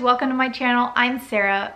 welcome to my channel. I'm Sarah.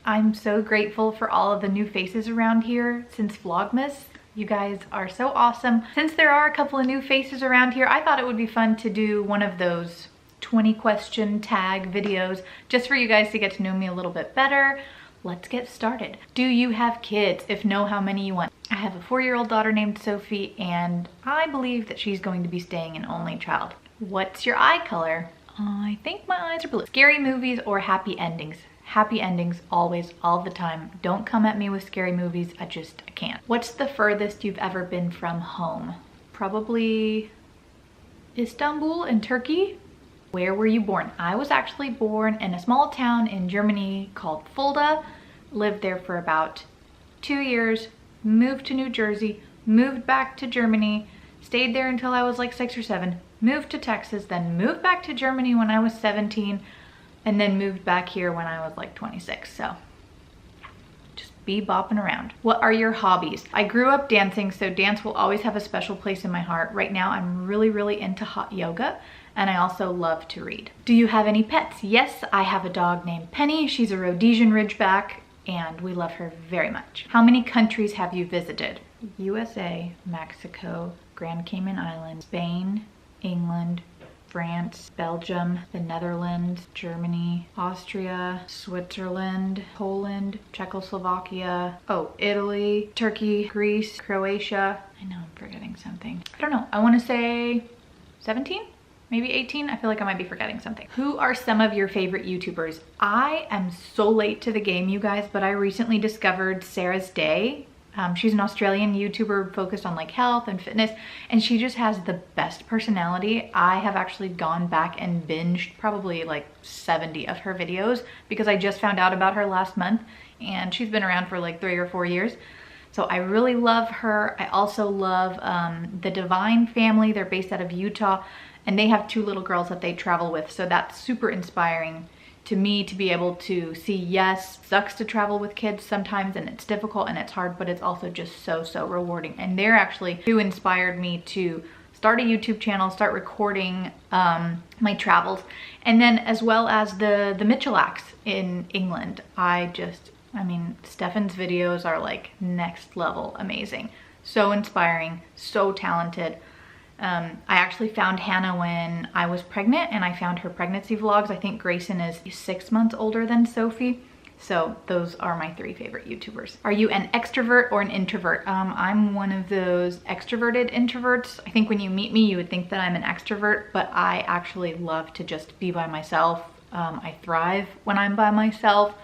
I'm so grateful for all of the new faces around here since Vlogmas. You guys are so awesome. Since there are a couple of new faces around here, I thought it would be fun to do one of those 20 question tag videos just for you guys to get to know me a little bit better. Let's get started. Do you have kids? If no, how many you want? I have a 4-year-old daughter named Sophie, and I believe that she's going to be staying an only child. What's your eye color? I think my eyes are blue. Scary movies or happy endings? Happy endings always, all the time. Don't come at me with scary movies. I can't. What's the furthest you've ever been from home? Probably Istanbul in Turkey. Where were you born? I was actually born in a small town in Germany called Fulda. Lived there for about 2 years, moved to New Jersey, moved back to Germany, stayed there until I was like 6 or 7, moved to Texas, then moved back to Germany when I was 17, and then moved back here when I was like 26. So just be bopping around. What are your hobbies? I grew up dancing, so dance will always have a special place in my heart. Right now I'm really into hot yoga, and I also love to read. Do you have any pets? Yes, I have a dog named Penny. She's a Rhodesian Ridgeback, and we love her very much. How many countries have you visited? USA, Mexico, Grand Cayman Islands, Spain, England, France, Belgium, the Netherlands, Germany, Austria, Switzerland, Poland, Czechoslovakia, Italy, Turkey, Greece, Croatia. I know I'm forgetting something. I don't know. I want to say 17? Maybe 18? I feel like I might be forgetting something. Who are some of your favorite YouTubers? I am so late to the game, you guys, but I recently discovered Sarah's Day. She's an Australian YouTuber focused on like health and fitness, and she just has the best personality. I have actually gone back and binged probably like 70 of her videos because I just found out about her last month, and she's been around for like 3 or 4 years. So I really love her. I also love the Divine family. They're based out of Utah, and they have 2 little girls that they travel with. So that's super inspiring to me to be able to see, yes, sucks to travel with kids sometimes, and it's difficult and it's hard, but it's also just so rewarding. And they're actually who inspired me to start a YouTube channel, start recording my travels, and then as well as the Mitchellacks in England. I mean, Stefan's videos are like next level amazing. So inspiring, so talented. I actually found Hannah when I was pregnant, and I found her pregnancy vlogs. I think Grayson is 6 months older than Sophie. So those are my 3 favorite YouTubers. Are you an extrovert or an introvert? I'm one of those extroverted introverts. I think when you meet me, you would think that I'm an extrovert, but I actually love to just be by myself. I thrive when I'm by myself.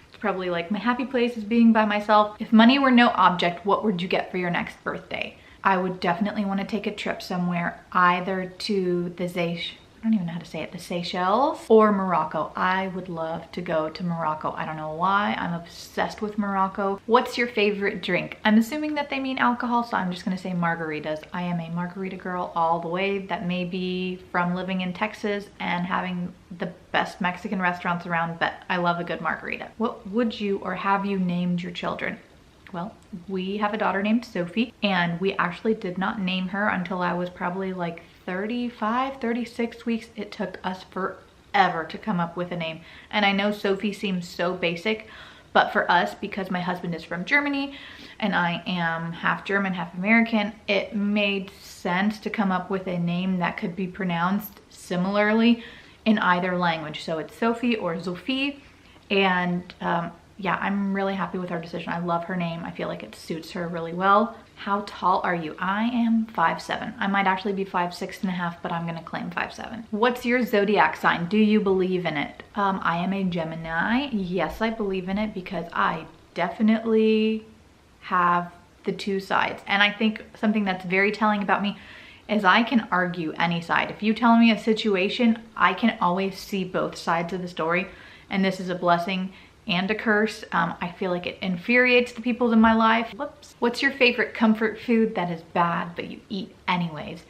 It's probably like my happy place is being by myself. If money were no object, what would you get for your next birthday? I would definitely want to take a trip somewhere, either to the I don't even know how to say it, the Seychelles or Morocco. I would love to go to Morocco. I don't know why, I'm obsessed with Morocco. What's your favorite drink? I'm assuming that they mean alcohol, so I'm just gonna say margaritas. I am a margarita girl all the way. That may be from living in Texas and having the best Mexican restaurants around, but I love a good margarita. What would you or have you named your children? Well, we have a daughter named Sophie, and we actually did not name her until I was probably like 35, 36 weeks. It took us forever to come up with a name. And I know Sophie seems so basic, but for us, because my husband is from Germany and I am half German, half American, it made sense to come up with a name that could be pronounced similarly in either language. So it's Sophie or Sophie, and yeah, I'm really happy with our decision. I love her name. I feel like it suits her really well. How tall are you? I am 5'7". I might actually be 5'6.5", but I'm gonna claim 5'7". What's your zodiac sign? Do you believe in it? I am a Gemini. Yes, I believe in it because I definitely have the 2 sides. And I think something that's very telling about me is I can argue any side. If you tell me a situation, I can always see both sides of the story. And this is a blessing and a curse. I feel like it infuriates the people in my life. Whoops. What's your favorite comfort food that is bad but you eat anyways?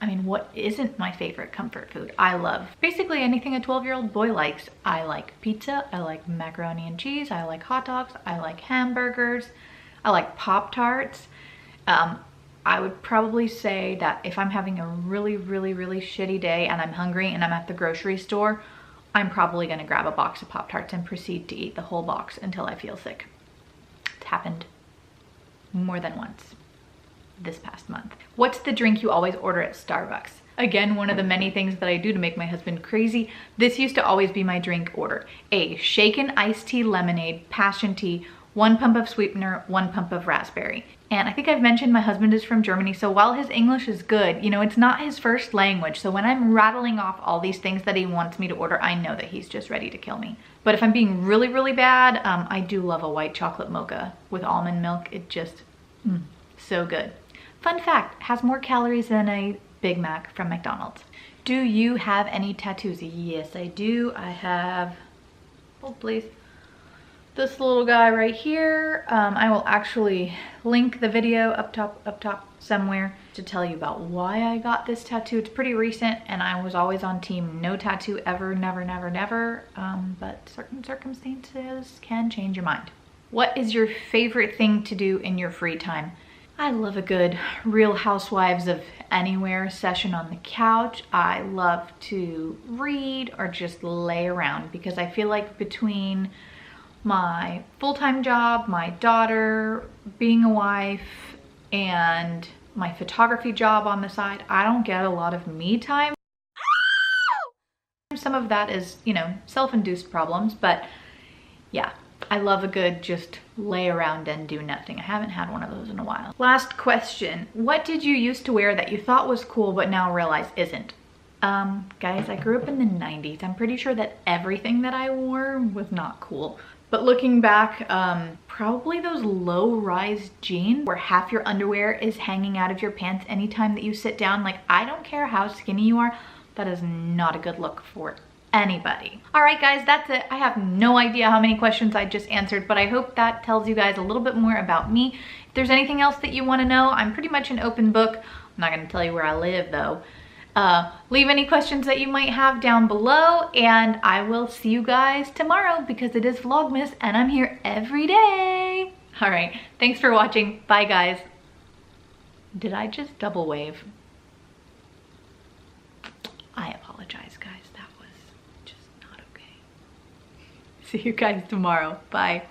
I mean, what isn't my favorite comfort food? I love basically anything a 12-year-old boy likes. I like pizza, I like macaroni and cheese, I like hot dogs, I like hamburgers, I like Pop-Tarts. I would probably say that if I'm having a really shitty day and I'm hungry and I'm at the grocery store, I'm probably gonna grab a box of Pop-Tarts and proceed to eat the whole box until I feel sick. It's happened more than once this past month. What's the drink you always order at Starbucks? Again, one of the many things that I do to make my husband crazy. This used to always be my drink order. A shaken iced tea lemonade, passion tea, 1 pump of sweetener, 1 pump of raspberry. And I think I've mentioned my husband is from Germany, so while his English is good, you know, it's not his first language. So when I'm rattling off all these things that he wants me to order, I know that he's just ready to kill me. But if I'm being really, really bad, I do love a white chocolate mocha with almond milk. It just, so good. Fun fact, has more calories than a Big Mac from McDonald's. Do you have any tattoos? Yes, I do. I have, hold please, this little guy right here. I will actually link the video up top somewhere to tell you about why I got this tattoo. It's pretty recent and I was always on team no tattoo ever, never, never, never. But certain circumstances can change your mind. What is your favorite thing to do in your free time? I love a good Real Housewives of Anywhere session on the couch. I love to read or just lay around because I feel like between my full-time job, my daughter, being a wife, and my photography job on the side, I don't get a lot of me time. Some of that is, you know, self-induced problems, but yeah. I love a good just lay around and do nothing. I haven't had one of those in a while. Last question. What did you used to wear that you thought was cool but now realize isn't? Guys, I grew up in the 90s. I'm pretty sure that everything that I wore was not cool. But looking back, probably those low-rise jeans where half your underwear is hanging out of your pants anytime that you sit down. Like, I don't care how skinny you are. That is not a good look for anybody. All right, guys, that's it. I have no idea how many questions I just answered, but I hope that tells you guys a little bit more about me. If there's anything else that you want to know, I'm pretty much an open book. I'm not going to tell you where I live, though. Leave any questions that you might have down below, and I will see you guys tomorrow because it is Vlogmas, and I'm here every day. All right, thanks for watching. Bye, guys. Did I just double wave? I apologize, guys. That was just not okay. See you guys tomorrow. Bye.